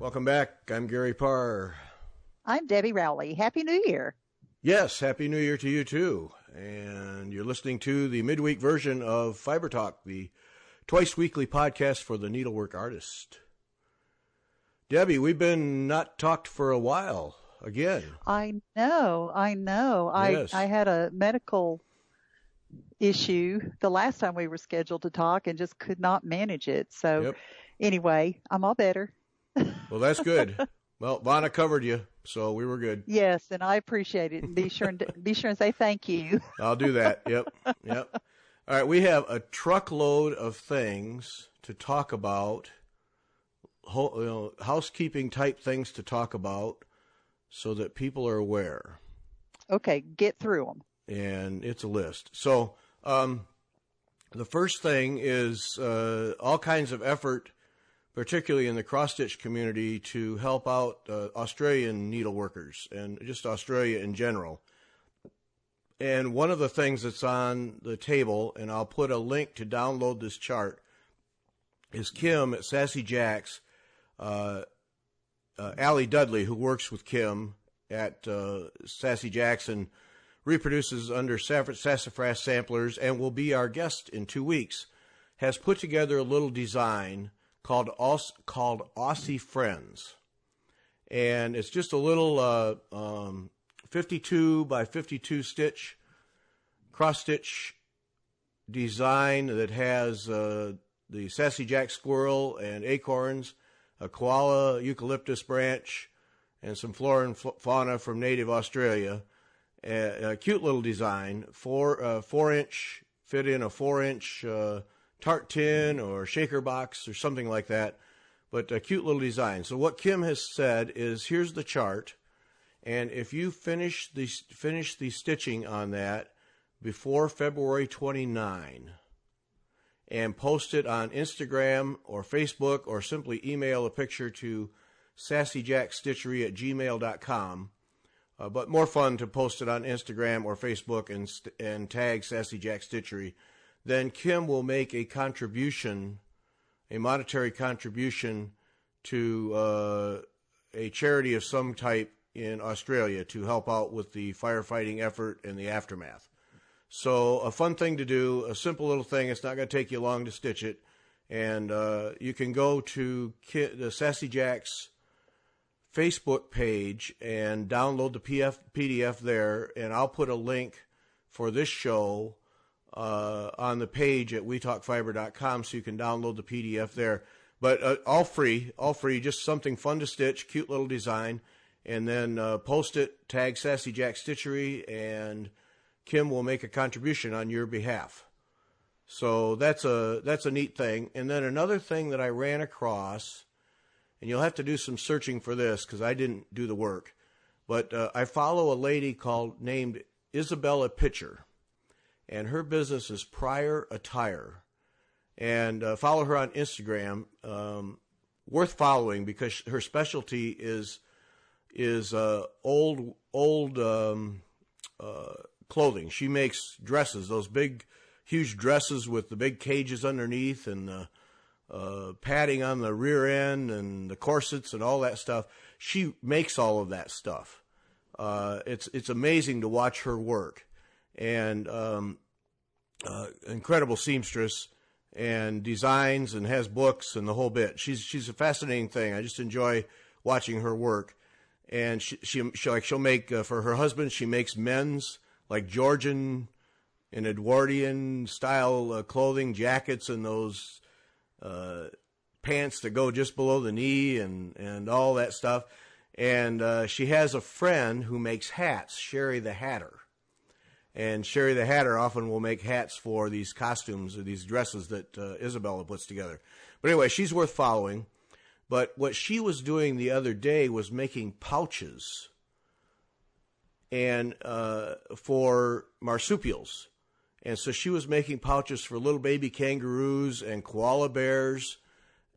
Welcome back. I'm Gary Parr. I'm Debbie Rowley. Happy New Year. Yes, Happy New Year to you too. And you're listening to the midweek version of Fiber Talk, the twice weekly podcast for the needlework artist. Debbie, we've been not talked for a while again. I know. Yes. I had a medical issue the last time we were scheduled to talk and just could not manage it. So Anyway, I'm all better. Well, that's good. Well, Vonna covered you, so we were good. Yes, and I appreciate it. And be sure and say thank you. I'll do that. Yep. All right, we have a truckload of things to talk about, housekeeping type things to talk about so that people are aware. Okay, get through them. And it's a list. So the first thing is all kinds of effort, particularly in the cross-stitch community, to help out Australian needleworkers and just Australia in general. And one of the things that's on the table, and I'll put a link to download this chart, is Kim at Sassy Jacks, Allie Dudley, who works with Kim at Sassy Jacks and reproduces under Sassafras Samplers and will be our guest in 2 weeks, has put together a little design called Aussie Friends. And it's just a little 52 by 52 stitch cross stitch design that has the Sassy Jack squirrel and acorns, a koala eucalyptus branch, and some flora and fauna from native Australia. A cute little design, 4-inch, fit in a 4-inch tart tin or shaker box or something like that, but a cute little design. So what Kim has said is, here's the chart, and if you finish the stitching on that before February 29 and post it on Instagram or Facebook or simply email a picture to sassyjackstitchery@gmail.com, but more fun to post it on Instagram or Facebook and tag Sassy Jack Stitchery, then Kim will make a contribution, a monetary contribution to a charity of some type in Australia to help out with the firefighting effort and the aftermath. So a fun thing to do, a simple little thing. It's not going to take you long to stitch it. And you can go to the Sassy Jacks Facebook page and download the PDF there, and I'll put a link for this show on the page at wetalkfiber.com so you can download the PDF there. But all free, just something fun to stitch, cute little design, and then post it, tag Sassy Jack Stitchery, and Kim will make a contribution on your behalf. So that's a neat thing. And then another thing that I ran across, and you'll have to do some searching for this because I didn't do the work, but I follow a lady named Isabella Pitcher, and her business is Prior Attire. And follow her on Instagram. Worth following because her specialty is old clothing. She makes dresses, those big, huge dresses with the big cages underneath and the padding on the rear end and the corsets and all that stuff. She makes all of that stuff. It's amazing to watch her work, and incredible seamstress and designs and has books and the whole bit. She's a fascinating thing. I just enjoy watching her work. And she'll make for her husband. She makes men's like Georgian and Edwardian style clothing, jackets, and those pants that go just below the knee and all that stuff. And she has a friend who makes hats, Sherry the Hatter. And Sherry the Hatter often will make hats for these costumes or these dresses that Isabella puts together. But anyway, she's worth following. But what she was doing the other day was making pouches and for marsupials. And so she was making pouches for little baby kangaroos and koala bears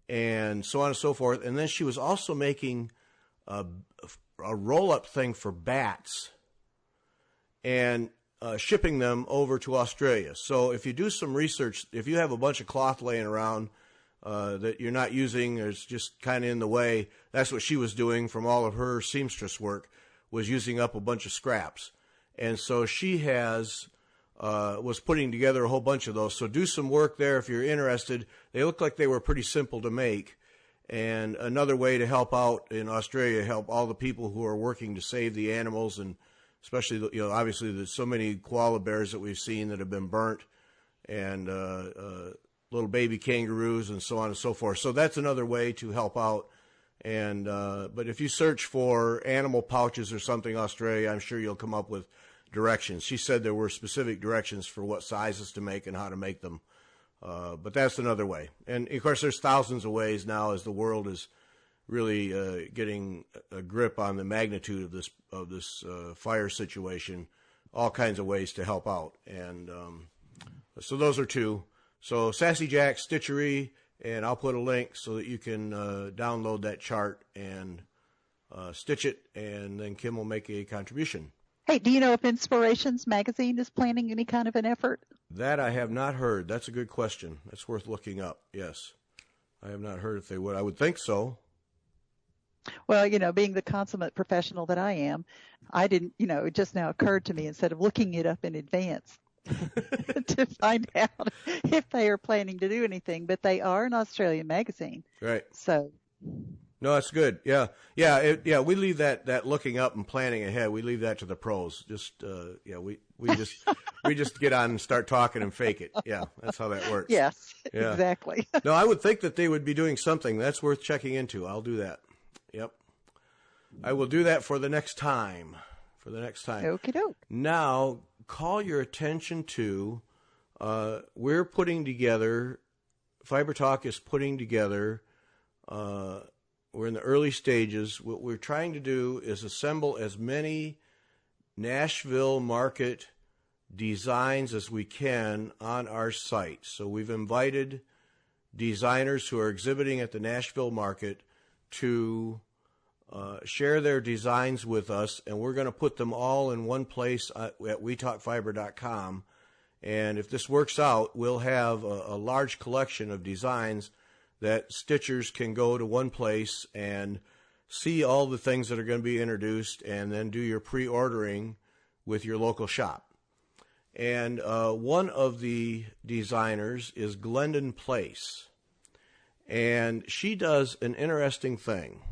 and so on and so forth. And then she was also making a roll-up thing for bats and shipping them over to Australia. So if you do some research, if you have a bunch of cloth laying around, that you're not using, or it's just kind of in the way. That's what she was doing from all of her seamstress work, was using up a bunch of scraps. And so she was putting together a whole bunch of those. So do some work there if you're interested. They look like they were pretty simple to make. And another way to help out in Australia, help all the people who are working to save the animals, and especially, obviously there's so many koala bears that we've seen that have been burnt, and little baby kangaroos and so on and so forth. So that's another way to help out. And but if you search for animal pouches or something Australia, I'm sure you'll come up with directions. She said there were specific directions for what sizes to make and how to make them. But that's another way. And, of course, there's thousands of ways now as the world is really getting a grip on the magnitude of this fire situation, all kinds of ways to help out. And so those are two. So Sassy Jacks Stitchery, and I'll put a link so that you can download that chart and stitch it, and then Kim will make a contribution. Hey, do you know if Inspirations Magazine is planning any kind of an effort? That I have not heard. That's a good question. That's worth looking up. Yes. I have not heard if they would. I would think so. Well, being the consummate professional that I am, I didn't, it just now occurred to me, instead of looking it up in advance to find out if they are planning to do anything. But they are an Australian magazine. Right. So. No, that's good. Yeah. We leave that looking up and planning ahead. We leave that to the pros. Just we just get on and start talking and fake it. Yeah, that's how that works. Yes, yeah. Exactly. No, I would think that they would be doing something. That's worth checking into. I'll do that. Yep. I will do that for the next time. Okie doke. Now, call your attention to, we're putting together, Fiber Talk is putting together, we're in the early stages. What we're trying to do is assemble as many Nashville market designs as we can on our site. So we've invited designers who are exhibiting at the Nashville market to share their designs with us, and we're going to put them all in one place at WeTalkFiber.com. And if this works out, we'll have a large collection of designs that stitchers can go to one place and see all the things that are going to be introduced, and then do your pre-ordering with your local shop. And one of the designers is Glendon Place, and she does an interesting thing.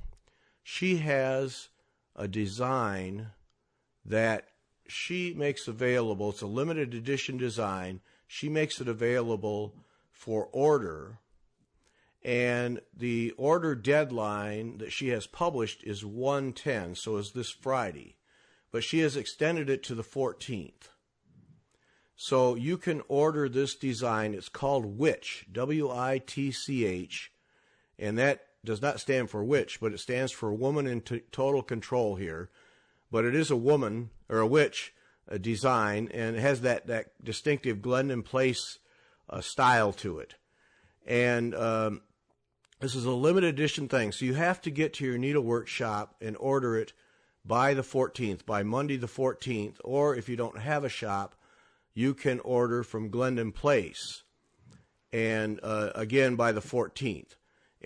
She has a design that she makes available. It's a limited edition design. She makes it available for order. And the order deadline that she has published is 1/10, so is this Friday. But she has extended it to the 14th. So you can order this design. It's called Witch, W-I-T-C-H, and that does not stand for witch, but it stands for woman in total control here. But it is a woman, or a witch, a design, and it has that distinctive Glendon Place style to it. And this is a limited edition thing, so you have to get to your Needlework shop and order it by the 14th, by Monday the 14th, or if you don't have a shop, you can order from Glendon Place, and again by the 14th.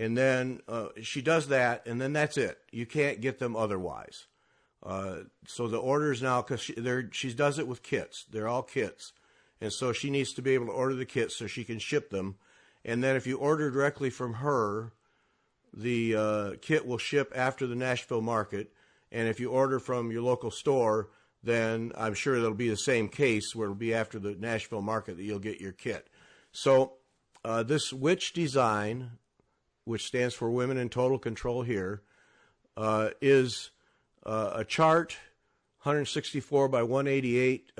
And then she does that, and then that's it. You can't get them otherwise. So the orders now, because she does it with kits. They're all kits. And so she needs to be able to order the kits so she can ship them. And then if you order directly from her, the kit will ship after the Nashville market. And if you order from your local store, then I'm sure it'll be the same case where it'll be after the Nashville market that you'll get your kit. So this Witch design, which stands for Women in Total Control here, is a chart. 164 by 188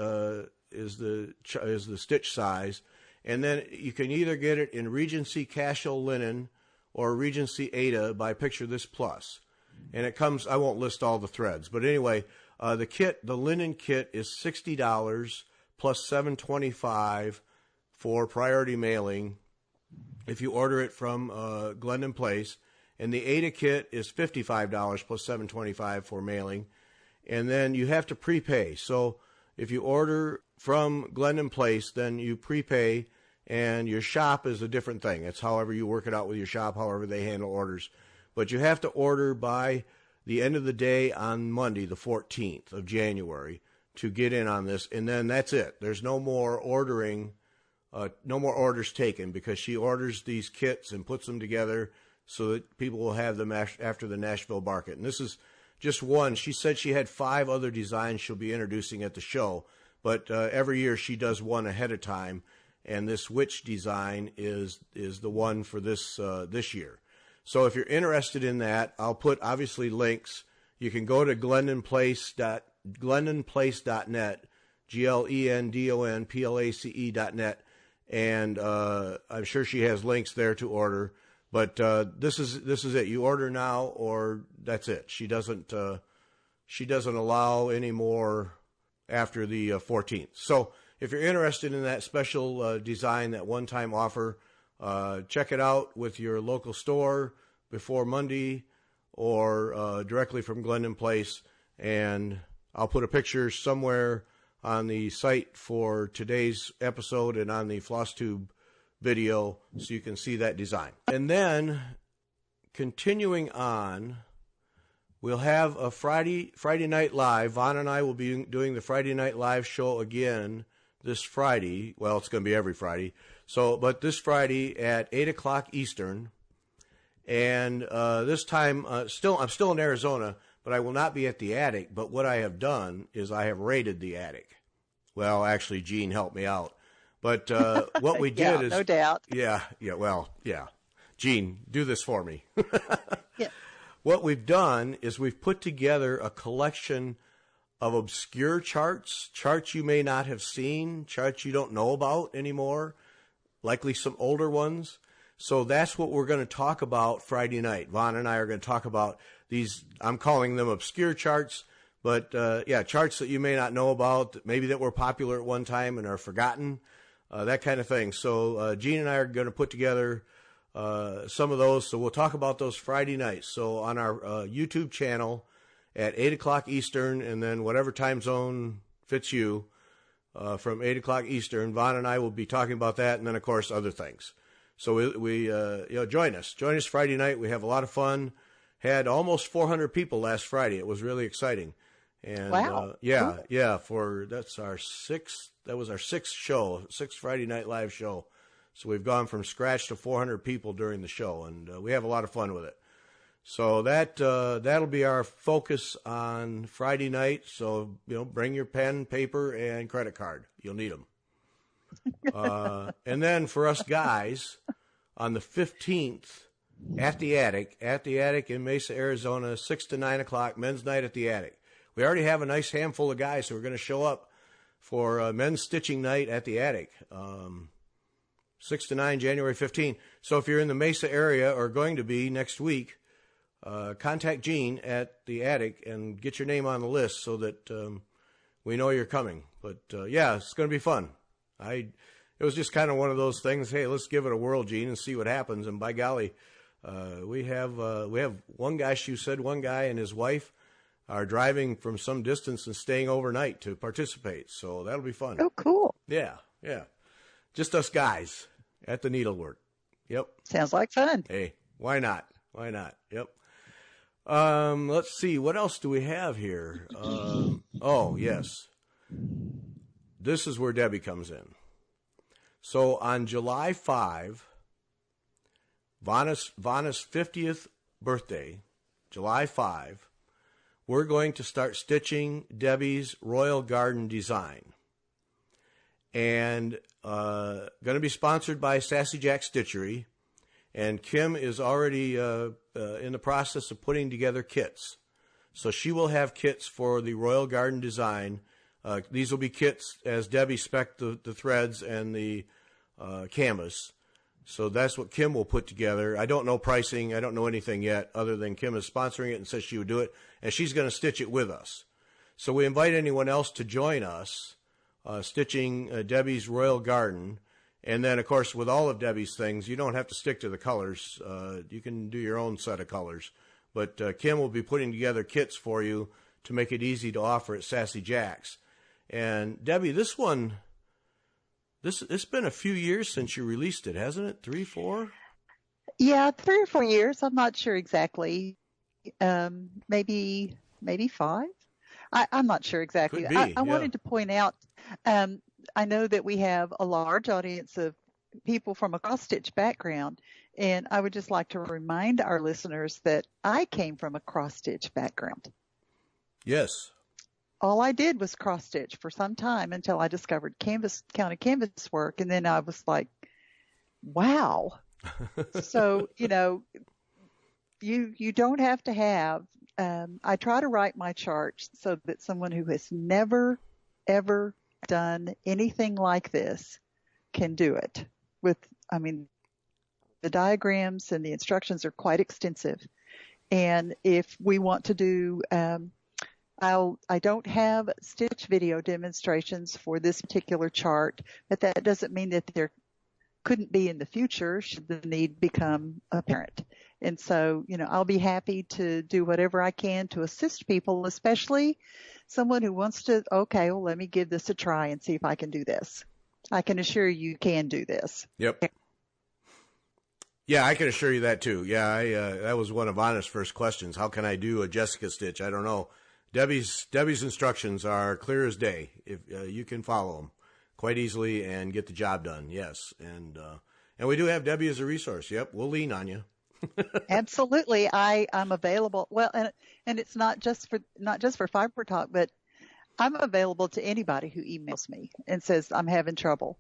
is the stitch size. And then you can either get it in Regency Cashel Linen or Regency Ada by Picture This Plus. And it comes, I won't list all the threads, but anyway, the linen kit is $60 plus $7.25 for priority mailing if you order it from Glendon Place. And the Ada kit is $55 plus $7.25 for mailing. And then you have to prepay. So if you order from Glendon Place, then you prepay, and your shop is a different thing. It's however you work it out with your shop, however they handle orders. But you have to order by the end of the day on Monday, the 14th of January, to get in on this, and then that's it. There's no more ordering, no more orders taken, because she orders these kits and puts them together so that people will have them after the Nashville market. And this is just one. She said she had 5 other designs she'll be introducing at the show, but every year she does one ahead of time, and this witch design is the one for this year. So if you're interested in that, I'll put obviously links. You can go to glendonplace.net, GLENDONPLACE.net, and I'm sure she has links there to order. But this is it. You order now, or that's it. She doesn't allow any more after the 14th. So if you're interested in that special design, that one-time offer, check it out with your local store before Monday, or directly from Glendon Place. And I'll put a picture somewhere on the site for today's episode and on the FlossTube video so you can see that design. And then continuing on, we'll have a Friday Night Live. Vonna and I will be doing the Friday Night Live show again this Friday. Well, it's going to be every Friday. But this Friday at 8 o'clock Eastern. And this time, I'm still in Arizona, but I will not be at the attic. But what I have done is I have raided the attic. Well, actually, Gene helped me out. But what we did is... no doubt. Yeah. Gene, do this for me. Yeah. What we've done is we've put together a collection of obscure charts you may not have seen, charts you don't know about anymore, likely some older ones. So that's what we're going to talk about Friday night. Vonna and I are going to talk about these, I'm calling them obscure charts, but charts that you may not know about, maybe that were popular at one time and are forgotten, that kind of thing. So Gene and I are going to put together some of those. So we'll talk about those Friday nights. So on our YouTube channel at 8 o'clock Eastern, and then whatever time zone fits you, from 8 o'clock Eastern, Vonna and I will be talking about that, and then, of course, other things. So we join us. Join us Friday night. We have a lot of fun. Had almost 400 people last Friday. It was really exciting. And wow. That was our sixth Friday Night Live show. So we've gone from scratch to 400 people during the show, and we have a lot of fun with it. So that'll be our focus on Friday night. So, bring your pen, paper, and credit card. You'll need them. And then for us guys, on the 15th, at the Attic in Mesa, Arizona, 6 to 9 o'clock, men's night at the Attic. We already have a nice handful of guys who are going to show up for men's stitching night at the Attic, 6 to 9, January 15th. So if you're in the Mesa area or going to be next week, contact Gene at the Attic and get your name on the list so that we know you're coming. But it's going to be fun. It was just kind of one of those things. Hey, let's give it a whirl, Gene, and see what happens. And by golly, we have one guy. She said one guy and his wife are driving from some distance and staying overnight to participate. So that'll be fun. Oh, cool. Yeah. Just us guys at the Needlework. Yep. Sounds like fun. Hey, why not? Yep. Let's see. What else do we have here? Oh, yes. This is where Debbie comes in. So on July 5, Vonna's 50th birthday, July 5, we're going to start stitching Debbie's Royal Garden design. And going to be sponsored by Sassy Jacks Stitchery. And Kim is already in the process of putting together kits. So she will have kits for the Royal Garden design. These will be kits as Debbie spec'd the threads and the canvas. So that's what Kim will put together. I don't know pricing. I don't know anything yet other than Kim is sponsoring it and says she would do it. And she's going to stitch it with us. So we invite anyone else to join us stitching Debbie's Royal Garden. And then, of course, with all of Debbie's things, you don't have to stick to the colors. You can do your own set of colors. But Kim will be putting together kits for you to make it easy to offer at Sassy Jacks. And, Debbie, this one It's been a few years since you released it, hasn't it? 3, 4? Yeah, 3 or 4 years. I'm not sure exactly. Maybe 5. I'm not sure exactly. Could be, I yeah. wanted to point out, I know that we have a large audience of people from a cross-stitch background, and I would just like to remind our listeners that I came from a cross-stitch background. Yes. All I did was cross-stitch for some time until I discovered counted canvas work, and then I was like, wow. So, you don't have to have, I try to write my charts so that someone who has never, ever done anything like this can do it. The diagrams and the instructions are quite extensive. And if we want to do, I don't have stitch video demonstrations for this particular chart, but that doesn't mean that there couldn't be in the future should the need become apparent. And so, I'll be happy to do whatever I can to assist people, especially someone who wants to, okay, well, let me give this a try and see if I can do this. I can assure you can do this. Yep. Yeah, I can assure you that too. Yeah, that was one of Vonna's first questions. How can I do a Jessica stitch? I don't know. Debbie's instructions are clear as day. If you can follow them quite easily and get the job done. Yes, and we do have Debbie as a resource. Yep, we'll lean on you. Absolutely, I'm available. Well, and it's not just for Fiber Talk, but I'm available to anybody who emails me and says I'm having trouble,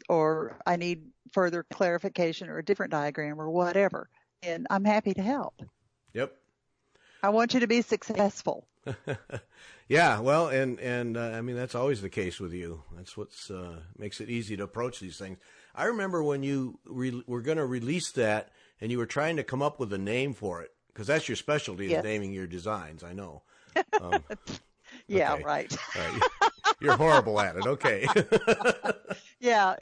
or I need further clarification or a different diagram or whatever, and I'm happy to help. Yep. I want you to be successful. Yeah, well, and I mean, that's always the case with you. That's what's makes it easy to approach these things. I remember when you were going to release that and you were trying to come up with a name for it, because that's your specialty, Yes. is naming your designs, I know. Yeah, okay. right. You're horrible at it. Okay. Yeah,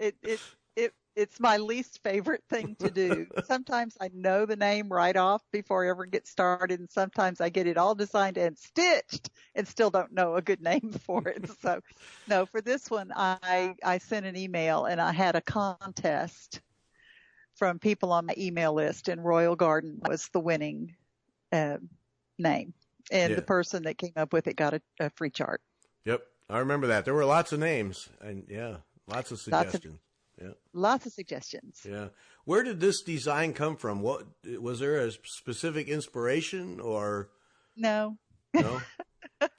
it's my least favorite thing to do. Sometimes I know the name right off before I ever get started, and sometimes I get it all designed and stitched and still don't know a good name for it. So, no, for this one, I sent an email and I had a contest from people on my email list, and Royal Garden was the winning name. And the person that came up with it got a free chart. Yep, I remember that. There were lots of names, and lots of suggestions. Lots of suggestions. Yeah. Where did this design come from? What was there a specific inspiration or? No. No.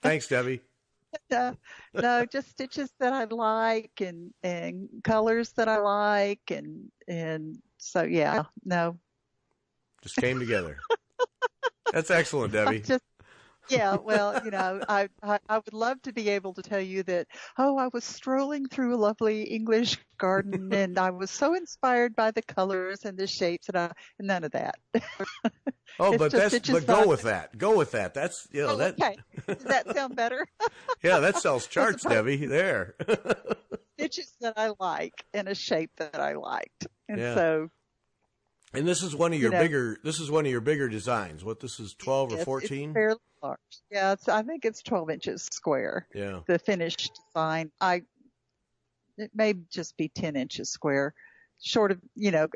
Thanks, Debbie. No, just stitches that I like and colors that I like and so yeah, no. Just came together. That's excellent, Debbie. Yeah, well, I would love to be able to tell you that, I was strolling through a lovely English garden and I was so inspired by the colors and the shapes and none of that. Oh, but go with that. Go with that. That's, that. Okay. Does that sound better? Yeah, that sells charts, Debbie. There. Stitches that I like and a shape that I liked. And so. And this is one of your bigger. This is one of your bigger designs. What, this is 12 or 14? It's fairly large. Yeah, I think it's 12 inches square. Yeah. The finished design, it may just be 10 inches square. Short of,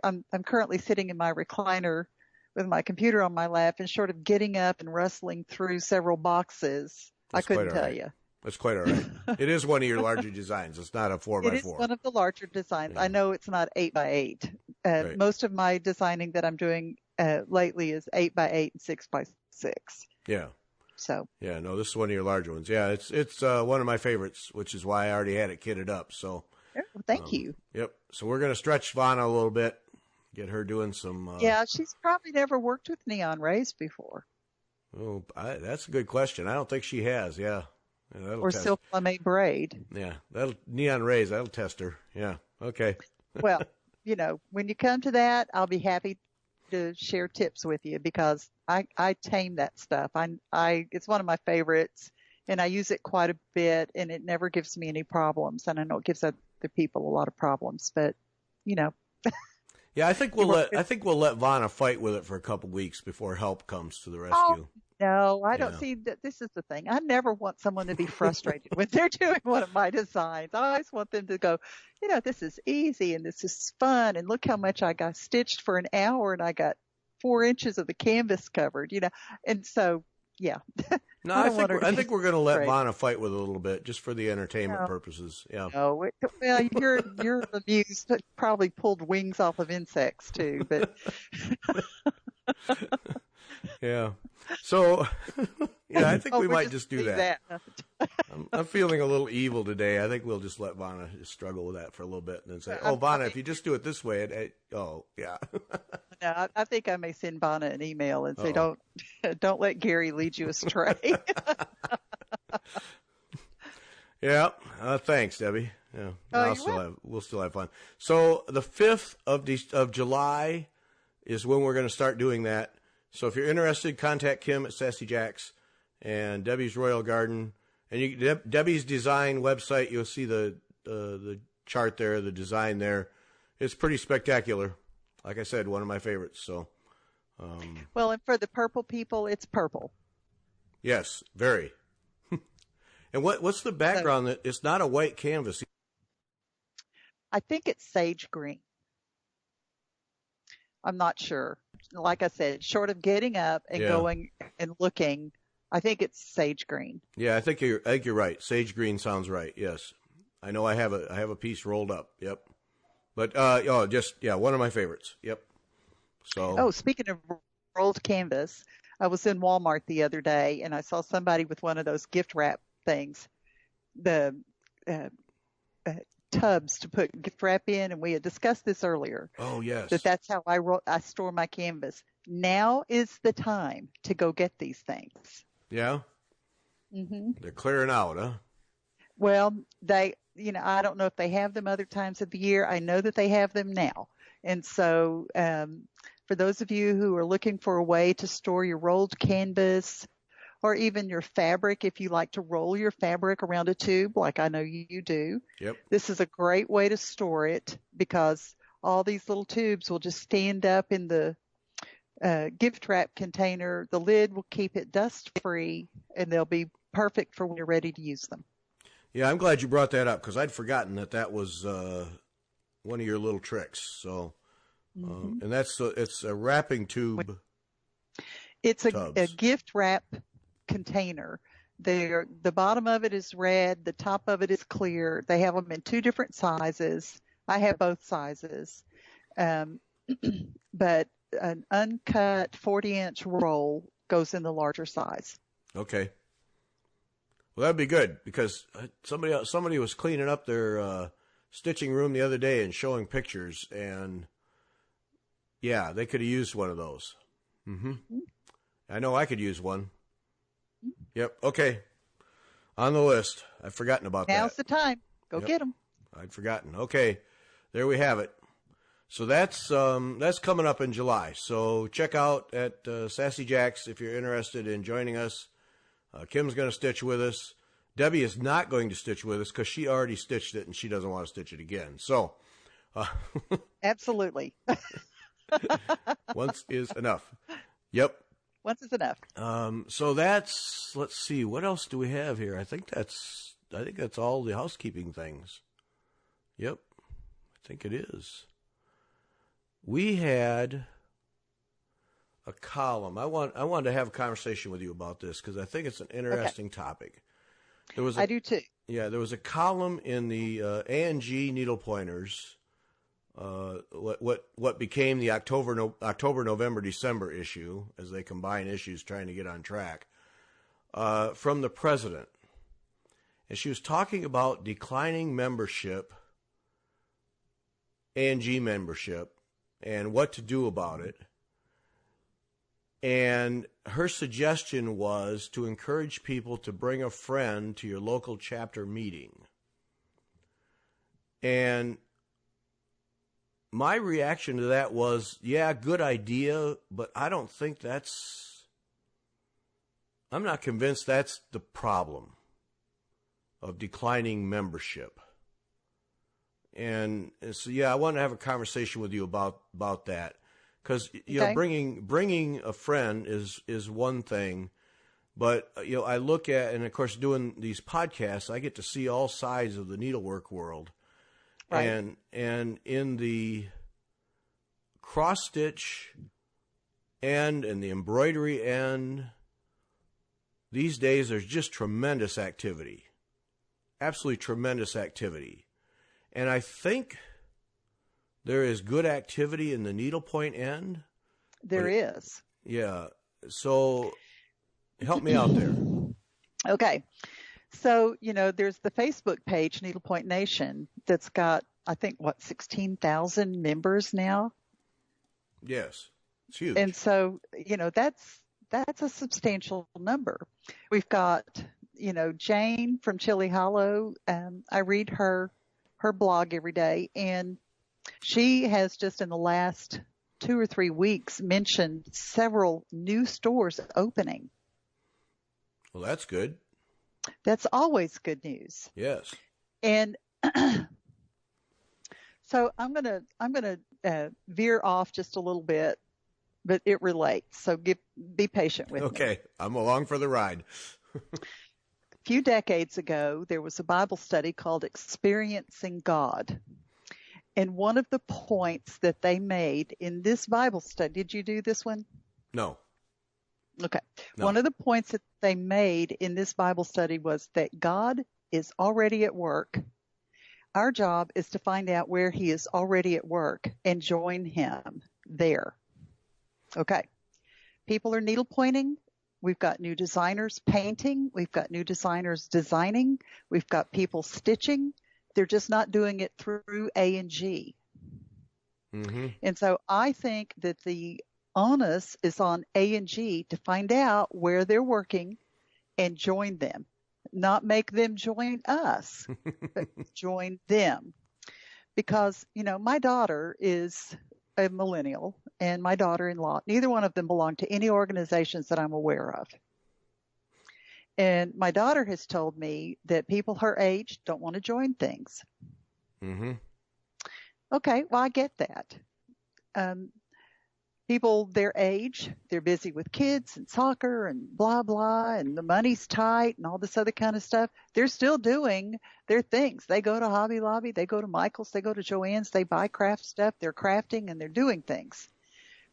I'm currently sitting in my recliner with my computer on my lap, and short of getting up and rustling through several boxes, I couldn't tell you. That's quite all right. It is one of your larger designs. It's not a 4x4. It is one of the larger designs. Yeah. I know it's not 8x8. Right. Most of my designing that I'm doing lately is 8x8 and 6x6. Yeah. So. Yeah, no, this is one of your larger ones. Yeah, it's one of my favorites, which is why I already had it kitted up. So. Well, thank you. Yep. So we're going to stretch Vonna a little bit, get her doing some. Yeah, she's probably never worked with neon rays before. Oh, that's a good question. I don't think she has. Yeah. Or silk lame braid. Yeah, neon rays. That'll test her. Yeah. Okay. Well, when you come to that, I'll be happy to share tips with you because I tame that stuff. It's one of my favorites, and I use it quite a bit, and it never gives me any problems. And I know it gives other people a lot of problems, but. Yeah, I think we'll let Vonna fight with it for a couple weeks before help comes to the Oh, rescue. no, I don't Yeah. see that. This is the thing. I never want someone to be frustrated when they're doing one of my designs. I always want them to go, this is easy and this is fun. And look how much I got stitched for an hour and I got 4 inches of the canvas covered, And so, yeah. No, I think we're going to let Vonna fight with it a little bit just for the entertainment No. purposes. Yeah. No, well, you're amused, but probably pulled wings off of insects too, but. Yeah. So, yeah, I think we might just do that. I'm feeling a little evil today. I think we'll just let Vonna just struggle with that for a little bit and then say, Vonna, if you just do it this way, yeah. No, I think I may send Vonna an email and say, don't let Gary lead you astray. Yeah. Thanks, Debbie. Yeah. We'll still have fun. So the 5th of July is when we're going to start doing that. So if you're interested, contact Kim at Sassy Jacks and Debbie's Royal Garden. And Debbie's design website, you'll see the chart there, the design there. It's pretty spectacular. Like I said, one of my favorites. So, well, and for the purple people, it's purple. Yes, very. And what's the background? That it's not a white canvas. I think it's sage green. I'm not sure. Like I said, short of getting up and going and looking, I think it's sage green. Yeah, I think you're right. Sage green sounds right. Yes, I know. I have a piece rolled up. Yep. But one of my favorites. Yep. So. Speaking of rolled canvas, I was in Walmart the other day and I saw somebody with one of those gift wrap things, the tubs to put gift wrap in, and we had discussed this earlier. Oh yes. That's how I store my canvas. Now is the time to go get these things. Yeah. Mm-hmm. They're clearing out, huh? Well, I don't know if they have them other times of the year. I know that they have them now. And so for those of you who are looking for a way to store your rolled canvas or even your fabric, if you like to roll your fabric around a tube, like I know you do, yep. This is a great way to store it because all these little tubes will just stand up in the gift wrap container. The lid will keep it dust free and they'll be perfect for when you're ready to use them. Yeah, I'm glad you brought that up because I'd forgotten that was one of your little tricks. So, and it's a wrapping tube. It's a gift wrap container. The bottom of it is red. The top of it is clear. They have them in 2 different sizes. I have both sizes. But an uncut 40-inch roll goes in the larger size. Okay. Well, that'd be good because somebody was cleaning up their stitching room the other day and showing pictures, and yeah, they could have used one of those. Mm-hmm. I know I could use one. Yep. Okay. On the list. I've forgotten about that. Now's the time. Go get them. I'd forgotten. Okay. There we have it. So that's coming up in July. So check out at Sassy Jacks if you're interested in joining us. Kim's going to stitch with us. Debbie is not going to stitch with us because she already stitched it and she doesn't want to stitch it again. So, absolutely. Once is enough. Yep. Once is enough. So let's see, what else do we have here? I think that's all the housekeeping things. Yep. I think it is. We had a column. I wanted to have a conversation with you about this because I think it's an interesting topic. I do too. Yeah, there was a column in the A&G Needlepointers, what became the October, November, December issue as they combine issues trying to get on track, from the president. And she was talking about declining membership, A&G membership, and what to do about it. And her suggestion was to encourage people to bring a friend to your local chapter meeting. And my reaction to that was, yeah, good idea, but I'm not convinced that's the problem of declining membership. And so, yeah, I want to have a conversation with you about that, because Okay. bringing a friend is one thing, but I look at, and of course doing these podcasts, I get to see all sides of the needlework world, Right. and in the cross stitch end and the embroidery end, these days there's just tremendous activity, absolutely tremendous activity. And I think there is good activity in the needlepoint end. There is. Yeah. So help me out there. Okay. So, there's the Facebook page, Needlepoint Nation, that's got, I think, 16,000 members now. Yes. It's huge. And so, that's a substantial number. We've got, Jane from Chili Hollow. I read her blog every day, and she has just in the last 2 or 3 weeks mentioned several new stores opening. Well, that's good. That's always good news. Yes. And so I'm gonna veer off just a little bit, but it relates. So be patient with me. Okay, I'm along for the ride. A few decades ago, there was a Bible study called Experiencing God. And one of the points that they made in this Bible study, did you do this one? No. Okay. No. One of the points that they made in this Bible study was that God is already at work. Our job is to find out where he is already at work and join him there. Okay. People are needlepointing. We've got new designers painting. We've got new designers designing. We've got people stitching. They're just not doing it through A&G. Mm-hmm. And so I think that the onus is on A&G to find out where they're working and join them. Not make them join us, but join them. Because, my daughter is a millennial, and my daughter-in-law, neither one of them belong to any organizations that I'm aware of. And my daughter has told me that people her age don't want to join things. Mm-hmm. Okay, well, I get that. People their age, they're busy with kids and soccer and blah, blah, and the money's tight and all this other kind of stuff. They're still doing their things. They go to Hobby Lobby, they go to Michael's, they go to Joann's, they buy craft stuff, they're crafting and they're doing things.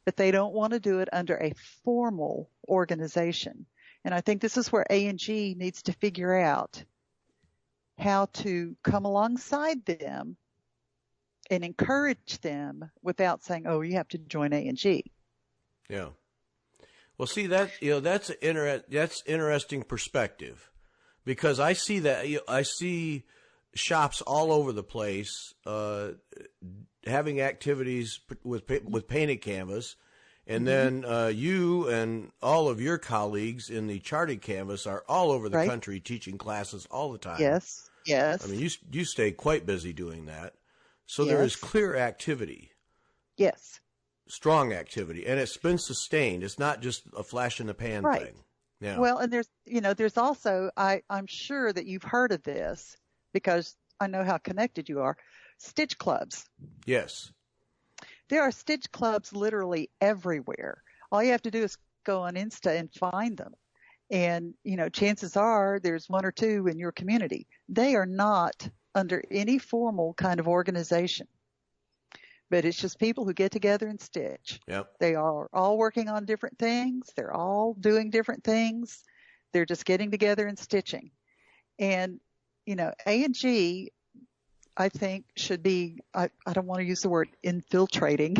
But they don't want to do it under a formal organization. And I think this is where A&G needs to figure out how to come alongside them and encourage them without saying, "Oh, you have to join A&G." Yeah. Well, see that's interesting perspective, because I see that I see shops all over the place having activities with painted canvas, and then you and all of your colleagues in the charted canvas are all over the country teaching classes all the time. Yes. Yes. I mean, you stay quite busy doing that. So there is clear activity. Yes. Strong activity. And it's been sustained. It's not just a flash in the pan thing. Yeah. Well, and there's also, I'm sure that you've heard of this because I know how connected you are, stitch clubs. Yes. There are stitch clubs literally everywhere. All you have to do is go on Insta and find them. And, chances are there's one or two in your community. They are not under any formal kind of organization. But it's just people who get together and stitch. Yep. They are all working on different things. They're all doing different things. They're just getting together and stitching. And, A&G, I think, should be, I don't want to use the word infiltrating,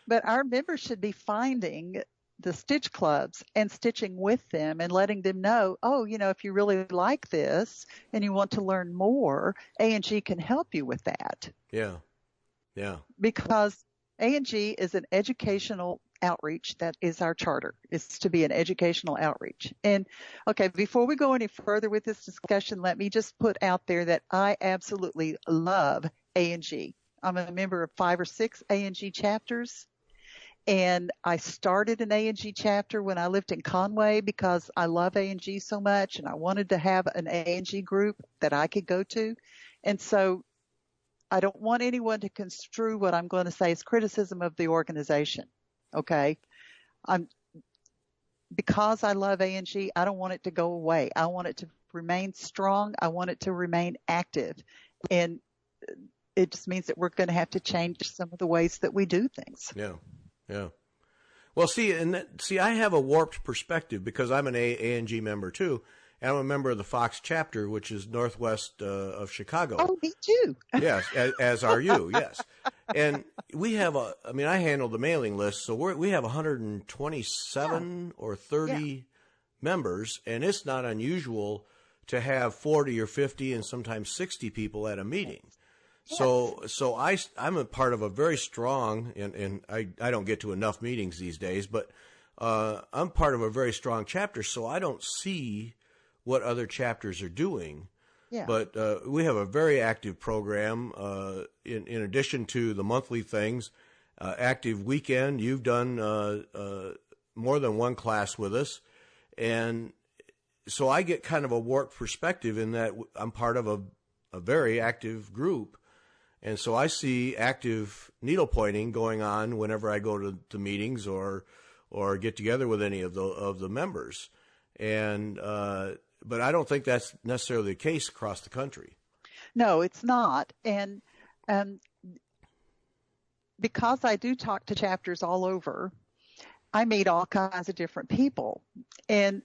but our members should be finding the stitch clubs and stitching with them and letting them know, if you really like this and you want to learn more, A&G can help you with that. Yeah. Yeah. Because A&G is an educational outreach. That is our charter. It's to be an educational outreach. And okay, before we go any further with this discussion, let me just put out there that I absolutely love A&G. I'm a member of 5 or 6 A&G chapters. And I started an A&G chapter when I lived in Conway because I love A&G so much, and I wanted to have an A&G group that I could go to. And so I don't want anyone to construe what I'm going to say as criticism of the organization. Okay. Because I love A&G, I don't want it to go away. I want it to remain strong. I want it to remain active. And it just means that we're going to have to change some of the ways that we do things. Yeah. Yeah. Well, see, I have a warped perspective because I'm an A&G member too. And I'm a member of the Fox chapter, which is northwest of Chicago. Oh, me too. Yes, as are you, yes. And we have I handle the mailing list, so we have 127 or 30 members, and it's not unusual to have 40 or 50 and sometimes 60 people at a meeting. Yes. So I'm a part of a very strong, and I don't get to enough meetings these days, but I'm part of a very strong chapter, so I don't see what other chapters are doing. Yeah. But we have a very active program in addition to the monthly things, active weekend. You've done more than one class with us. And so I get kind of a warped perspective in that I'm part of a very active group. And so I see active needlepointing going on whenever I go to meetings or get together with any of the members. And but I don't think that's necessarily the case across the country. No, it's not. And because I do talk to chapters all over, I meet all kinds of different people. And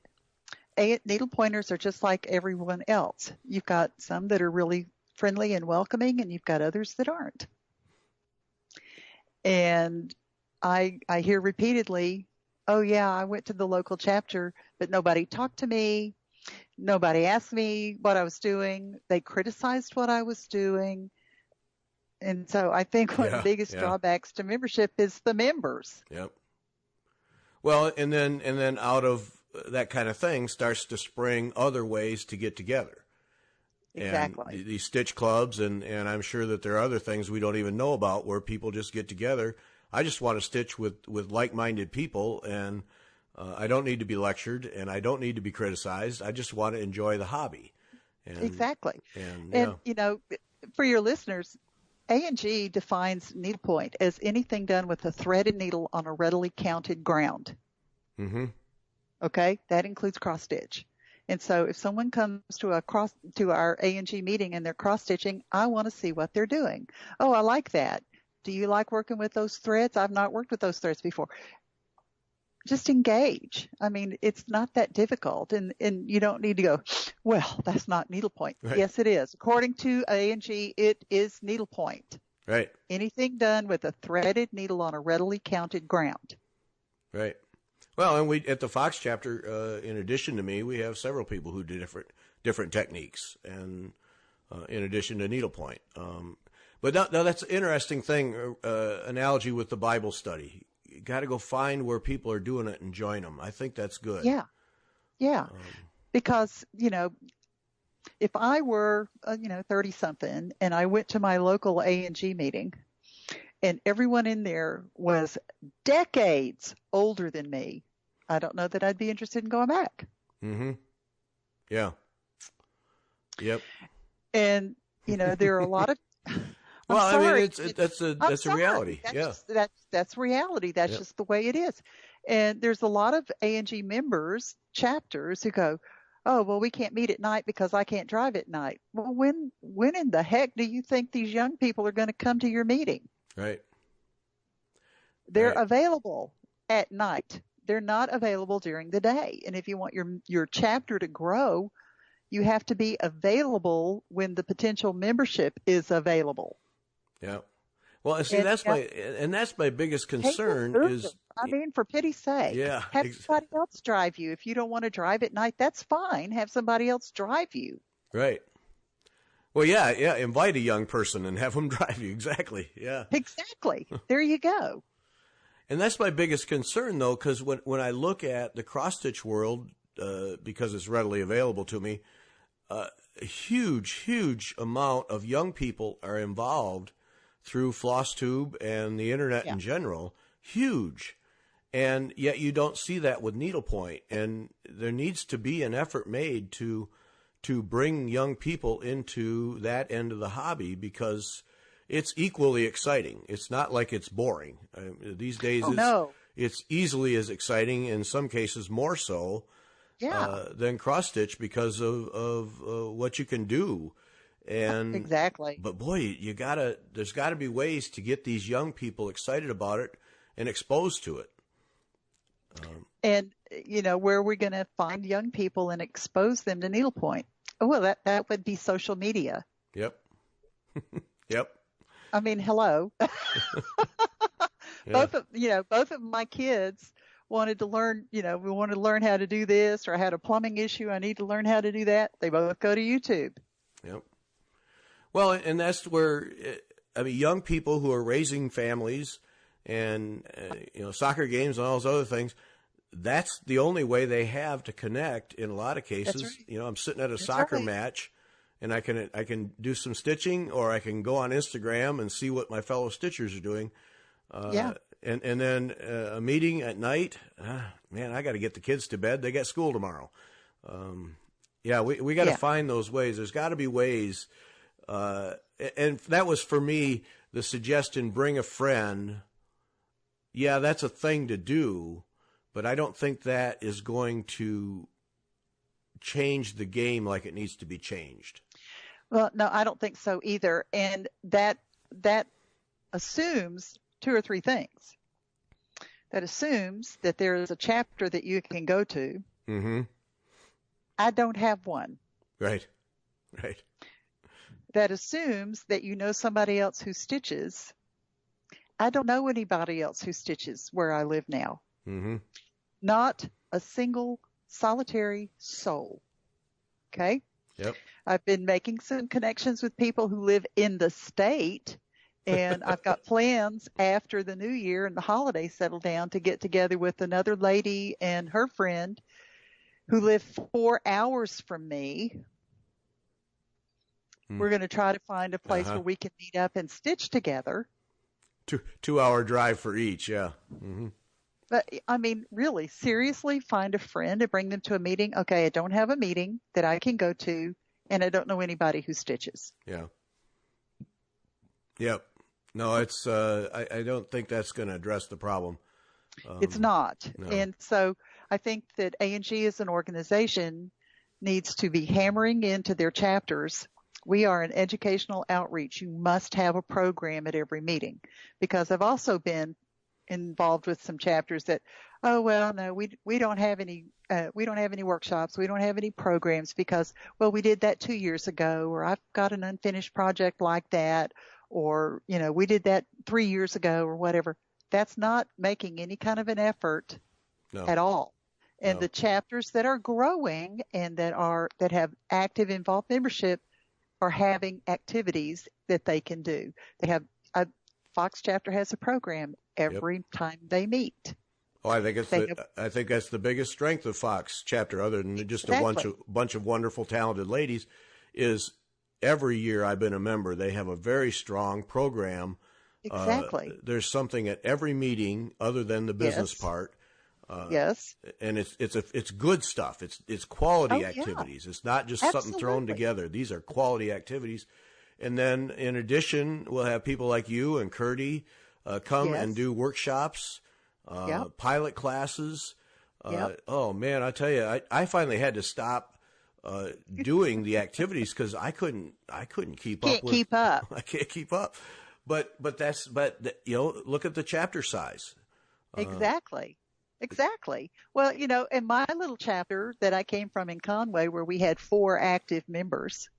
needlepointers are just like everyone else. You've got some that are really friendly and welcoming, and you've got others that aren't. And I hear repeatedly, oh, yeah, I went to the local chapter, but nobody talked to me. Nobody asked me what I was doing. They criticized what I was doing. And so I think one of the biggest drawbacks to membership is the members. Yep. Well, and then out of that kind of thing starts to spring other ways to get together. Exactly. And these stitch clubs, and I'm sure that there are other things we don't even know about where people just get together. I just want to stitch with like-minded people, and I don't need to be lectured, and I don't need to be criticized. I just want to enjoy the hobby. And, exactly. And you know, for your listeners, A&G defines needlepoint as anything done with a threaded needle on a readily counted ground. Mm-hmm. Okay, that includes cross stitch. And so if someone comes to our A&G meeting and they're cross stitching, I want to see what they're doing. Oh, I like that. Do you like working with those threads? I've not worked with those threads before. Just engage. I mean, it's not that difficult, and you don't need to go, well, that's not needlepoint. Right. Yes, it is. According to A&G, it is needlepoint. Right. Anything done with a threaded needle on a readily counted ground. Right. Well, and we at the Fox chapter, in addition to me, we have several people who do different techniques, and in addition to needlepoint. But now that's an interesting thing, analogy with the Bible study. You got to go find where people are doing it and join them. I think that's good. Yeah. Because, you know, if I were, 30-something and I went to my local A&G meeting and everyone in there was decades older than me, I don't know that I'd be interested in going back. Mm-hmm. Yeah. Yep. And, there are a lot of... Well, I mean, that's a reality. That's reality. That's just the way it is. And there's a lot of A&G members, chapters, who go, oh, well, we can't meet at night because I can't drive at night. Well, when in the heck do you think these young people are going to come to your meeting? Right. They're available at night. They're not available during the day. And if you want your chapter to grow, you have to be available when the potential membership is available. Yeah. Well, see, that's my biggest concern is. I mean, for pity's sake. Yeah. Have somebody else drive you. If you don't want to drive at night, that's fine. Have somebody else drive you. Right. Well, yeah. Invite a young person and have them drive you. Exactly. Yeah. Exactly. There you go. And that's my biggest concern, though, because when I look at the cross-stitch world, because it's readily available to me, a huge amount of young people are involved through FlossTube and the internet in general. huge. And yet you don't see that with needlepoint. And there needs to be an effort made to bring young people into that end of the hobby, because it's equally exciting. It's not like it's boring. These days, it's easily as exciting, in some cases more so, than cross stitch, because of what you can do. And exactly. But boy, there's gotta be ways to get these young people excited about it and exposed to it. And where we're going to find young people and expose them to needlepoint. Oh, well, that would be social media. Yep. Yep. I mean, hello. Both of my kids wanted to learn, we wanted to learn how to do this, or I had a plumbing issue, I need to learn how to do that. They both go to YouTube. Yep. Well, and that's where, young people who are raising families and, soccer games and all those other things, that's the only way they have to connect in a lot of cases. Right. I'm sitting at a soccer match, and I can do some stitching, or I can go on Instagram and see what my fellow stitchers are doing. And then a meeting at night, man, I got to get the kids to bed. They got school tomorrow. We got to find those ways. There's got to be ways. And that was, for me, the suggestion, bring a friend. Yeah, that's a thing to do, but I don't think that is going to change the game like it needs to be changed. Well, no, I don't think so either. And that assumes two or three things. That assumes that there is a chapter that you can go to. Mm-hmm. I don't have one. Right. That assumes that you know somebody else who stitches. I don't know anybody else who stitches where I live now. Mm-hmm. Not a single solitary soul. Okay? Yep. I've been making some connections with people who live in the state, and I've got plans after the new year and the holidays settle down to get together with another lady and her friend who live 4 hours from me. We're going to try to find a place where we can meet up and stitch together. 2-hour drive for each, yeah. Mm-hmm. But, really, seriously, find a friend and bring them to a meeting. Okay, I don't have a meeting that I can go to, and I don't know anybody who stitches. Yeah. Yep. No, it's. I don't think that's going to address the problem. It's not. No. And so I think that A&G as an organization needs to be hammering into their chapters. We are an educational outreach. You must have a program at every meeting, because I've also been involved with some chapters that, we don't have any workshops, we don't have any programs because, we did that 2 years ago, or I've got an unfinished project like that, or we did that 3 years ago, or whatever. That's not making any kind of an effort at all. And the chapters that are growing and that have active involved membership are having activities that they can do. They have Fox chapter has a program every time they meet. Oh, I think that's the biggest strength of Fox chapter, other than just a bunch of wonderful, talented ladies, is every year I've been a member, they have a very strong program. Exactly. There's something at every meeting other than the business part. Yes. And it's good stuff. It's quality activities. It's not just something thrown together. These are quality activities. And then in addition, we'll have people like you and Curdy come and do workshops, pilot classes. Oh man, I tell you, I finally had to stop doing the activities because I couldn't keep up. I can't keep up. But look at the chapter size. Exactly. Well, in my little chapter that I came from in Conway, where we had 4 active members,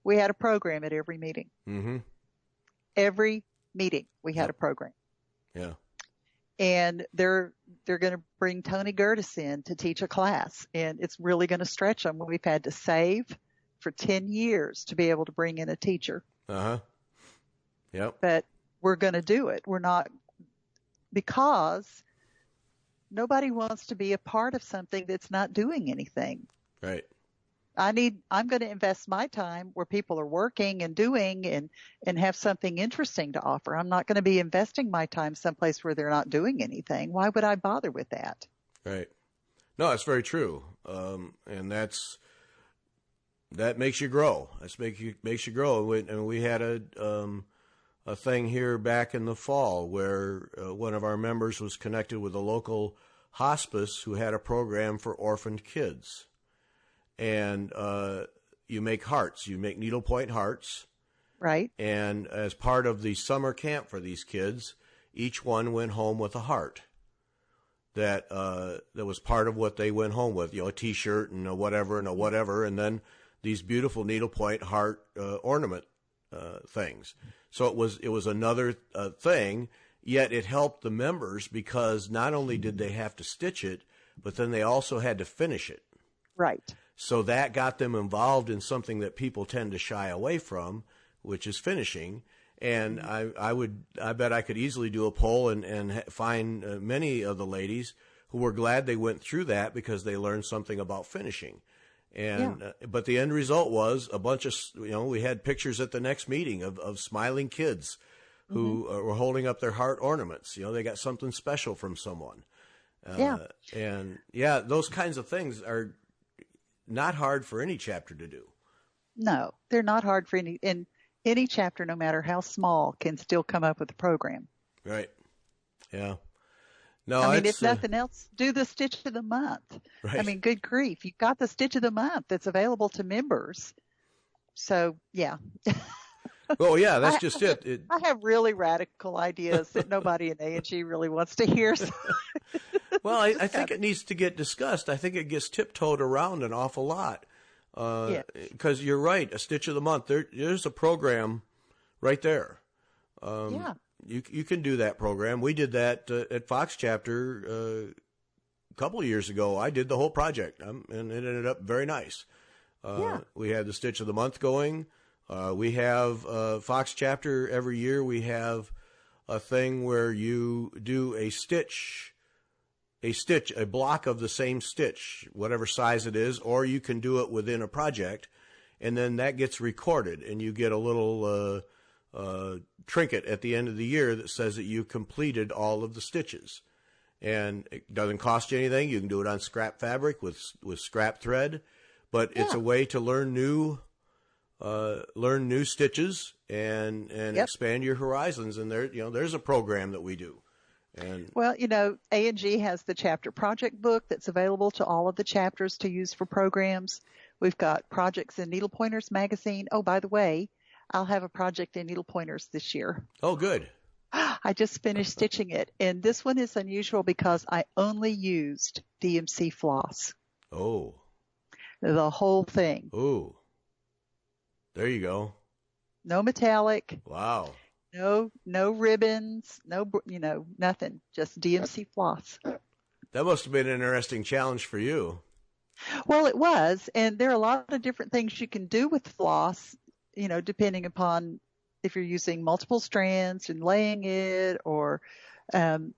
we had a program at every meeting. Mm-hmm. Every meeting we had a program. Yeah. And they're going to bring Tony Gertis in to teach a class, and it's really going to stretch them. We've had to save for 10 years to be able to bring in a teacher. Yep. But we're going to do it. We're not, because nobody wants to be a part of something that's not doing anything. Right. I'm going to invest my time where people are working and doing and have something interesting to offer. I'm not going to be investing my time someplace where they're not doing anything. Why would I bother with that? Right. No, that's very true. And that makes you grow. Makes you grow. And we had a thing here back in the fall where one of our members was connected with a local hospice who had a program for orphaned kids. And you make hearts. You make needlepoint hearts. Right. And as part of the summer camp for these kids, each one went home with a heart. That was part of what they went home with, a T-shirt and a whatever, and then these beautiful needlepoint heart ornament things. So it was another thing, yet it helped the members because not only did they have to stitch it, but then they also had to finish it. Right. So that got them involved in something that people tend to shy away from, which is finishing. And I bet I could easily do a poll and find many of the ladies who were glad they went through that because they learned something about finishing. And but the end result was a bunch of, we had pictures at the next meeting of smiling kids who were holding up their heart ornaments. They got something special from someone. And those kinds of things are not hard for any chapter to do. No, they're not hard for any chapter, no matter how small, can still come up with a program. Right. Yeah. No, I mean, if nothing else, do the stitch of the month. Right. I mean, good grief. You've got the stitch of the month that's available to members. So, yeah. Well, yeah, that's just it. I have really radical ideas that nobody in A&G really wants to hear. So. Well, I think it needs to get discussed. I think it gets tiptoed around an awful lot. Because you're right, a stitch of the month. There's a program right there. You can do that program. We did that at Fox Chapter a couple of years ago. I did the whole project, and it ended up very nice. We had the stitch of the month going. We have Fox Chapter every year. We have a thing where you do a block of the same stitch, whatever size it is, or you can do it within a project, and then that gets recorded, and you get a little trinket at the end of the year that says that you completed all of the stitches. And it doesn't cost you anything. You can do it on scrap fabric with scrap thread, but it's a way to learn new stitches and expand your horizons. And there's a program that we do. And well, A&G has the chapter project book that's available to all of the chapters to use for programs. We've got projects in Needlepointers magazine. Oh, by the way, I'll have a project in Needlepointers this year. Oh, good. I just finished stitching it. And this one is unusual because I only used DMC floss. Oh. The whole thing. Oh. There you go. No metallic. Wow. No ribbons, nothing, just DMC floss. That must have been an interesting challenge for you. Well, it was, and there are a lot of different things you can do with floss, depending upon if you're using multiple strands and laying it, or for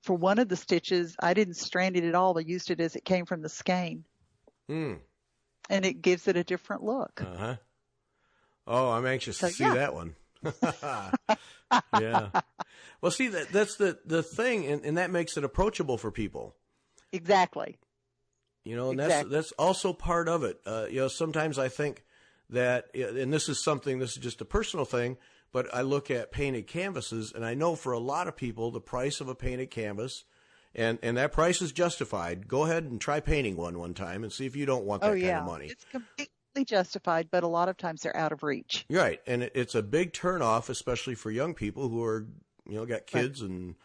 one of the stitches, I didn't strand it at all. I used it as it came from the skein. And it gives it a different look. Uh-huh. Oh, I'm anxious to see that one. Yeah. Well, see, that's the thing, and that makes it approachable for people. Exactly. And that's also part of it. Sometimes I think that, and this is just a personal thing, but I look at painted canvases, and I know for a lot of people, the price of a painted canvas, and that price is justified. Go ahead and try painting one time and see if you don't want that kind of money. It's completely justified, but a lot of times they're out of reach. Right, and it's a big turnoff, especially for young people who are, got kids and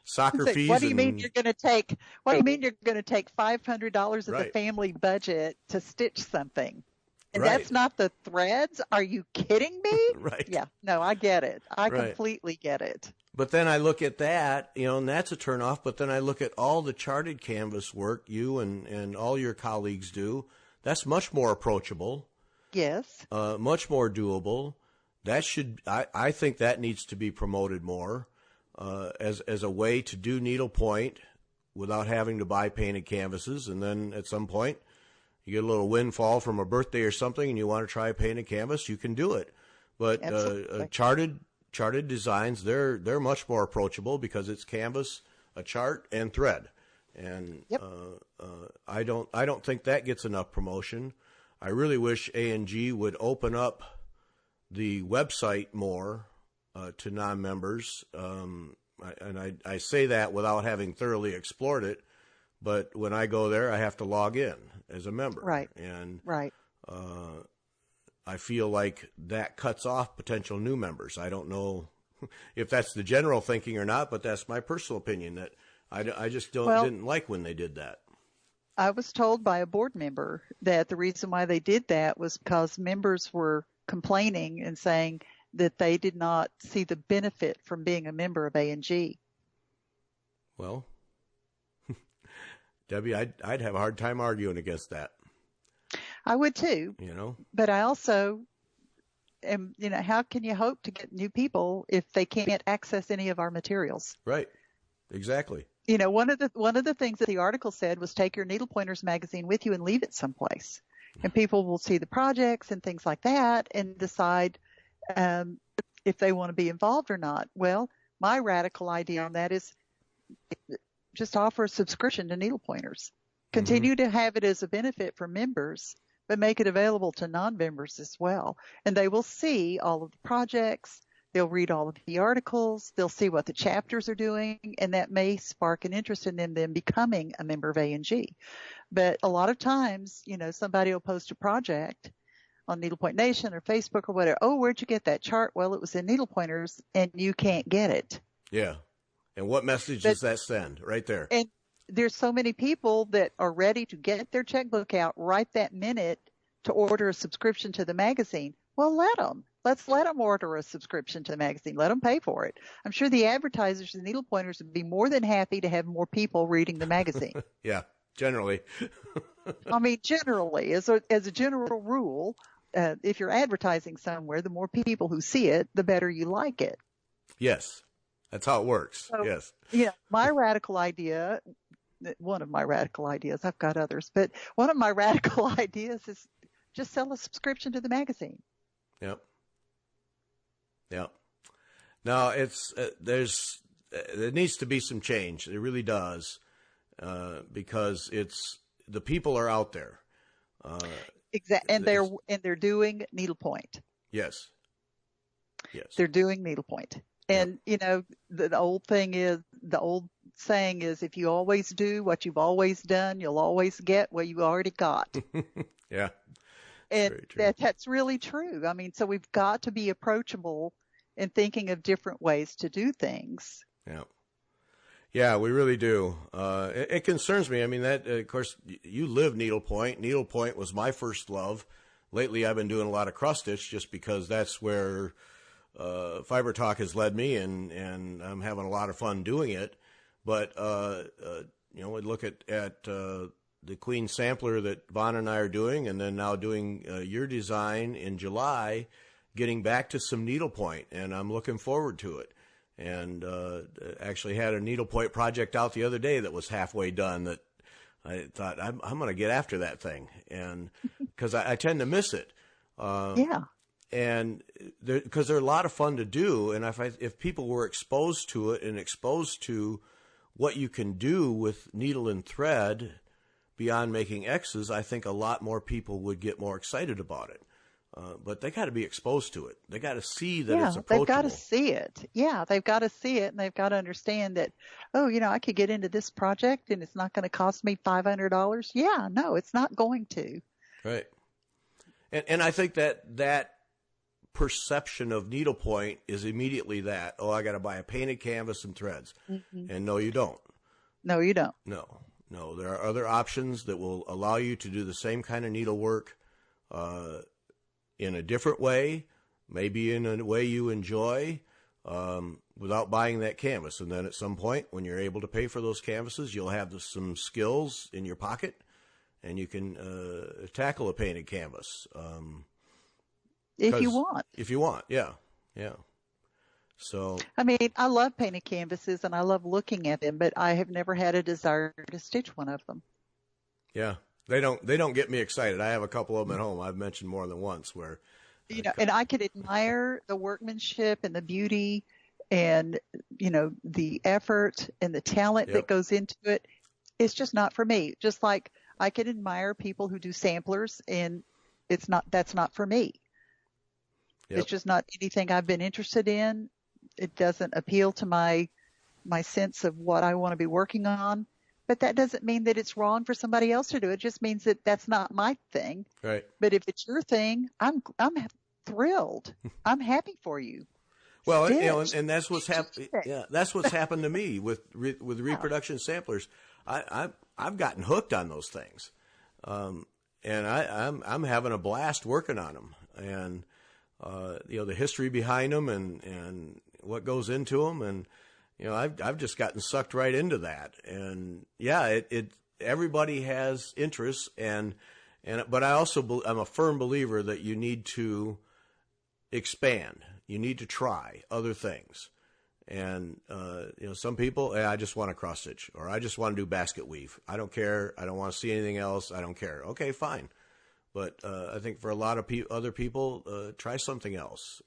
soccer fees. What do you mean you're going to take? What do you mean you're going to take $500 of the family budget to stitch something? And that's not the threads? Are you kidding me? Right. Yeah. No, I get it. I completely get it. But then I look at that, and that's a turnoff. But then I look at all the charted canvas work you and all your colleagues do. That's much more approachable. Yes. Much more doable. I think that needs to be promoted more as a way to do needlepoint without having to buy painted canvases. And then at some point, you get a little windfall from a birthday or something and you want to try a painted canvas, you can do it. But charted designs, they're much more approachable because it's canvas, a chart, and thread. And I don't think that gets enough promotion. I really wish A&G would open up the website more to non-members. I say that without having thoroughly explored it, but when I go there, I have to log in as a member. Right. And right. I feel like that cuts off potential new members. I don't know if that's the general thinking or not, but that's my personal opinion, that I just didn't like when they did that. I was told by a board member that the reason why they did that was because members were complaining and saying that they did not see the benefit from being a member of A&G. Well, Debbie, I'd have a hard time arguing against that. I would too. But I also am, how can you hope to get new people if they can't access any of our materials? Right. Exactly. One of the things that the article said was take your Needle Pointers magazine with you and leave it someplace. And people will see the projects and things like that and decide if they want to be involved or not. Well, my radical idea on that is just offer a subscription to Needle Pointers. Continue to have it as a benefit for members, but make it available to non-members as well. And they will see all of the projects. They'll read all of the articles. They'll see what the chapters are doing, and that may spark an interest in them becoming a member of A&G. But a lot of times, somebody will post a project on Needlepoint Nation or Facebook or whatever. Oh, where'd you get that chart? Well, it was in Needle Pointers, and you can't get it. Yeah. And what message does that send right there? And there's so many people that are ready to get their checkbook out right that minute to order a subscription to the magazine. Well, let's let them order a subscription to the magazine. Let them pay for it. I'm sure the advertisers and Needle Pointers would be more than happy to have more people reading the magazine. Yeah, generally. I mean, generally, as a general rule, if you're advertising somewhere, the more people who see it, the better you like it. Yes, that's how it works. So, yes. My radical idea, one of my radical ideas, I've got others, but one of my radical ideas is just sell a subscription to the magazine. Yep. Now there needs to be some change. It really does, because the people are out there. Exactly, and they're doing needlepoint. Yes. They're doing needlepoint, and the old saying is, if you always do what you've always done, you'll always get what you already got. Yeah. And that's really true. I mean, so we've got to be approachable and thinking of different ways to do things. Yeah, we really do. It concerns me. I mean, that, of course, you live needlepoint. Needlepoint was my first love. Lately, I've been doing a lot of cross stitch just because that's where Fiber Talk has led me, and I'm having a lot of fun doing it. But we look at the Queen Sampler that Vonna and I are doing, and then now doing your design in July, getting back to some needlepoint, and I'm looking forward to it. And actually had a needlepoint project out the other day that was halfway done that I thought, I'm going to get after that thing, and because I tend to miss it. And because they're a lot of fun to do, and if people were exposed to it and exposed to what you can do with needle and thread beyond making X's, I think a lot more people would get more excited about it. But they got to be exposed to it. They got to see that it's approachable. They've got to see it. Yeah, they've got to see it, and they've got to understand that, I could get into this project and it's not going to cost me $500. Yeah, no, it's not going to. Right. And I think that perception of needlepoint is immediately that, I got to buy a painted canvas and threads. Mm-hmm. And no, you don't. No, you don't. No, there are other options that will allow you to do the same kind of needlework in a different way, maybe in a way you enjoy, without buying that canvas. And then at some point, when you're able to pay for those canvases, you'll have some skills in your pocket, and you can tackle a painted canvas. If you want. If you want, yeah. So, I mean, I love painted canvases, and I love looking at them, but I have never had a desire to stitch one of them. Yeah, They don't get me excited. I have a couple of them at home. I've mentioned more than once where, and I could admire the workmanship and the beauty and, the effort and the talent that goes into it. It's just not for me. Just like I could admire people who do samplers, and that's not for me. It's just not anything I've been interested in. It doesn't appeal to my sense of what I want to be working on. But that doesn't mean that it's wrong for somebody else to do it. It just means that that's not my thing. Right. But if it's your thing, I'm thrilled. I'm happy for you. Well, and that's what's happened. Yeah, that's what's happened to me with reproduction samplers. I've gotten hooked on those things, and I'm having a blast working on them, and the history behind them and what goes into them, and I've just gotten sucked right into that, and everybody has interests, but I also I'm a firm believer that you need to expand. You need to try other things. And, some people, I just want to cross stitch, or I just want to do basket weave. I don't care. I don't want to see anything else. I don't care. Okay, fine. But I think for a lot of other people, try something else.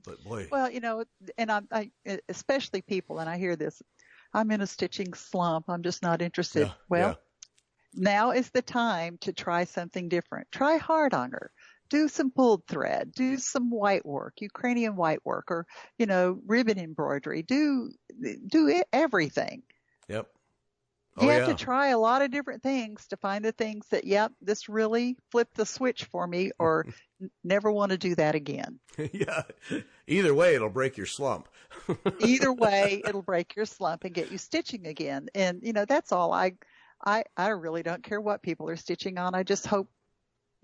But boy. Well, and I especially people, and I hear this, I'm in a stitching slump. I'm just not interested. Yeah, well, now is the time to try something different. Try hard onger. Do some pulled thread, do some white work, Ukrainian white work, or, ribbon embroidery, do everything. Yep. You have to try a lot of different things to find the things that, this really flipped the switch for me, or never want to do that again. Yeah. Either way, it'll break your slump. Either way, it'll break your slump and get you stitching again. And, that's all. I really don't care what people are stitching on. I just hope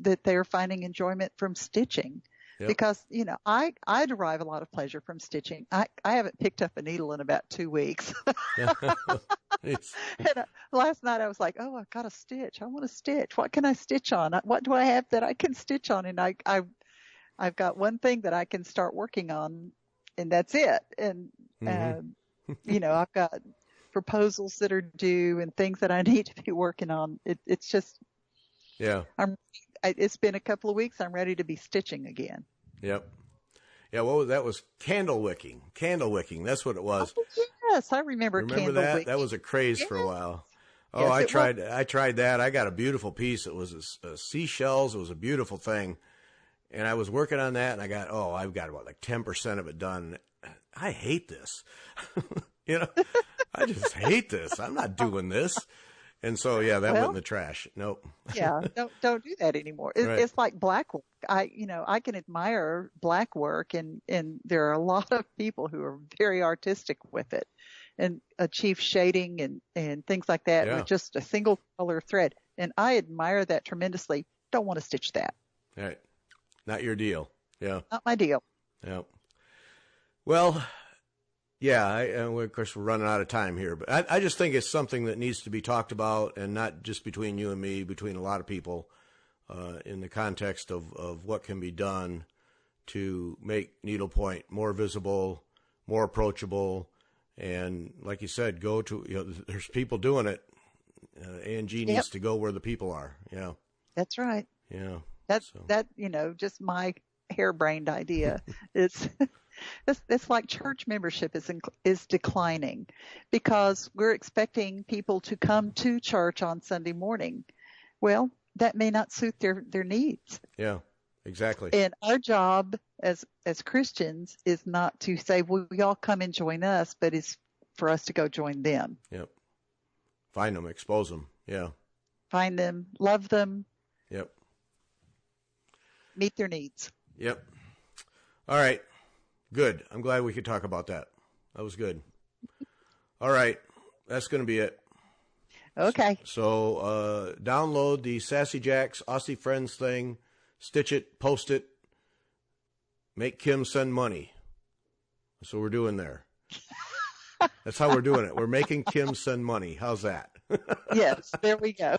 that they're finding enjoyment from stitching. Yep. Because, I derive a lot of pleasure from stitching. I haven't picked up a needle in about 2 weeks. And last night I was like, oh, I've got to stitch. I want to stitch. What can I stitch on? What do I have that I can stitch on? And I've got one thing that I can start working on, and that's it. And, I've got proposals that are due and things that I need to be working on. It's just, it's been a couple of weeks. I'm ready to be stitching again. Yep. Yeah. That was candle wicking. That's what it was. Oh, yes. I remember candle that? wicking. That was a craze for a while. Oh, yes, I tried that. I got a beautiful piece. It was seashells. It was a beautiful thing. And I was working on that, and I've got about like 10% of it done. I hate this. I just hate this. I'm not doing this. And so, that went in the trash. Nope. Yeah, don't do that anymore. Right. It's like black work. I can admire black work, and there are a lot of people who are very artistic with it and achieve shading and things like that with just a single color thread. And I admire that tremendously. Don't want to stitch that. Right. Not your deal. Yeah. Not my deal. Yeah. Well, of course, we're running out of time here, but I just think it's something that needs to be talked about, and not just between you and me, between a lot of people, in the context of what can be done to make needlepoint more visible, more approachable, and like you said, go to, there's people doing it. A&G needs to go where the people are. Yeah. That's right. Yeah. That's just my harebrained idea. It's like church membership is declining because we're expecting people to come to church on Sunday morning. Well, that may not suit their needs. Yeah, exactly. And our job as Christians is not to say, well, y'all come and join us, but it's for us to go join them. Yep. Find them, expose them. Yeah. Find them, love them. Yep. Meet their needs. Yep. All right. Good. I'm glad we could talk about that. That was good. All right. That's going to be it. Okay. So download the Sassy Jacks Aussie Friends thing, stitch it, post it, make Kim send money. That's what we're doing there. That's how we're doing it. We're making Kim send money. How's that? Yes. There we go.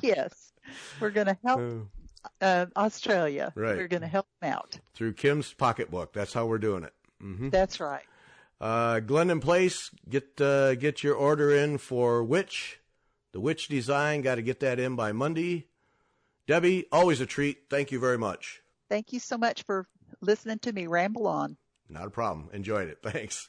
Yes. We're going to help Australia. Right. We're going to help them out. Through Kim's pocketbook. That's how we're doing it. Mm-hmm. That's right. Glendon Place, get your order in for Witch. The Witch design, got to get that in by Monday. Debbie, always a treat. Thank you very much. Thank you so much for listening to me ramble on. Not a problem. Enjoyed it. Thanks.